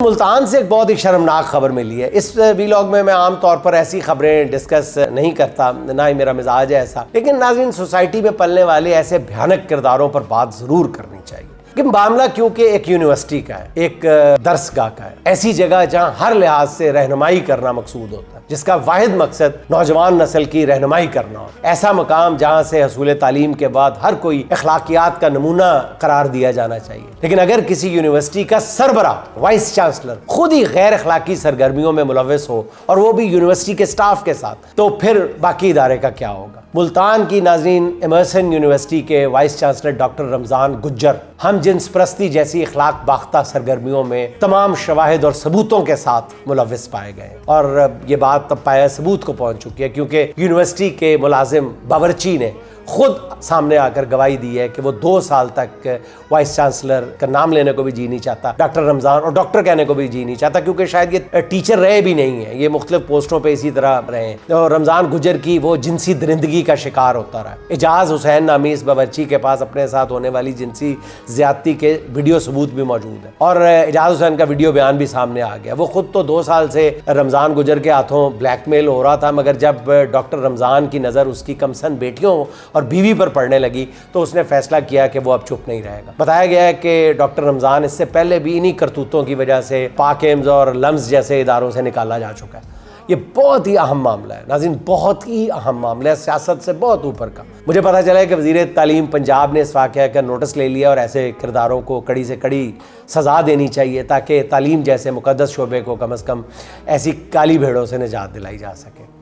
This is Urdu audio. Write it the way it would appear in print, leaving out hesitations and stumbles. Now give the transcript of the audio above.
ملتان سے ایک بہت ہی شرمناک خبر ملی ہے. اس ویلاگ میں عام طور پر ایسی خبریں ڈسکس نہیں کرتا، نہ ہی میرا مزاج ہے ایسا، لیکن ناظرین سوسائٹی میں پلنے والے ایسے بھیانک کرداروں پر بات ضرور کرنی چاہیے. کہ معاملہ کیونکہ ایک یونیورسٹی کا ہے، ایک درس گاہ کا ہے، ایسی جگہ جہاں ہر لحاظ سے رہنمائی کرنا مقصود ہوتا ہے، جس کا واحد مقصد نوجوان نسل کی رہنمائی کرنا ہو. ایسا مقام جہاں سے حصول تعلیم کے بعد ہر کوئی اخلاقیات کا نمونہ قرار دیا جانا چاہیے. لیکن اگر کسی یونیورسٹی کا سربراہ وائس چانسلر خود ہی غیر اخلاقی سرگرمیوں میں ملوث ہو، اور وہ بھی یونیورسٹی کے سٹاف کے ساتھ، تو پھر باقی ادارے کا کیا ہوگا؟ ملتان کی ناظرین ایمرسن یونیورسٹی کے وائس چانسلر ڈاکٹر رمضان گجر ہم جنس پرستی جیسی اخلاق باختہ سرگرمیوں میں تمام شواہد اور ثبوتوں کے ساتھ ملوث پائے گئے، اور یہ بات تب پایہ ثبوت کو پہنچ چکی ہے کیونکہ یونیورسٹی کے ملازم باورچی نے خود سامنے آ کر گواہی دی ہے کہ وہ 2 سال تک وائس چانسلر کا نام لینے کو بھی جی نہیں چاہتا، ڈاکٹر رمضان، اور ڈاکٹر کہنے کو بھی جی نہیں چاہتا، کیونکہ شاید یہ ٹیچر رہے بھی نہیں ہیں، یہ مختلف پوسٹوں پہ اسی طرح رہے ہیں. اور رمضان گجر کی وہ جنسی درندگی کا شکار ہوتا رہا. اعجاز حسین نامی اس باورچی کے پاس اپنے ساتھ ہونے والی جنسی زیادتی کے ویڈیو ثبوت بھی موجود ہے، اور اعجاز حسین کا ویڈیو بیان بھی سامنے آ گیا. وہ خود تو 2 سال سے رمضان گجر کے ہاتھوں بلیک میل ہو رہا تھا، مگر جب ڈاکٹر رمضان کی نظر اس کی کمسن بیٹیوں اور بیوی پر پڑنے لگی تو اس نے فیصلہ کیا کہ وہ اب چپ نہیں رہے گا. بتایا گیا ہے کہ ڈاکٹر رمضان اس سے پہلے بھی انہی کرتوتوں کی وجہ سے پاک ایمز اور لمز جیسے اداروں سے نکالا جا چکا ہے. یہ بہت ہی اہم معاملہ ہے ناظرین، بہت ہی اہم معاملہ ہے، سیاست سے بہت اوپر کا. مجھے پتا چلا ہے کہ وزیر تعلیم پنجاب نے اس واقعہ کا نوٹس لے لیا اور ایسے کرداروں کو کڑی سے کڑی سزا دینی چاہیے تاکہ تعلیم جیسے مقدس شعبے کو کم از کم ایسی کالی بھیڑوں سے نجات دلائی جا سکے.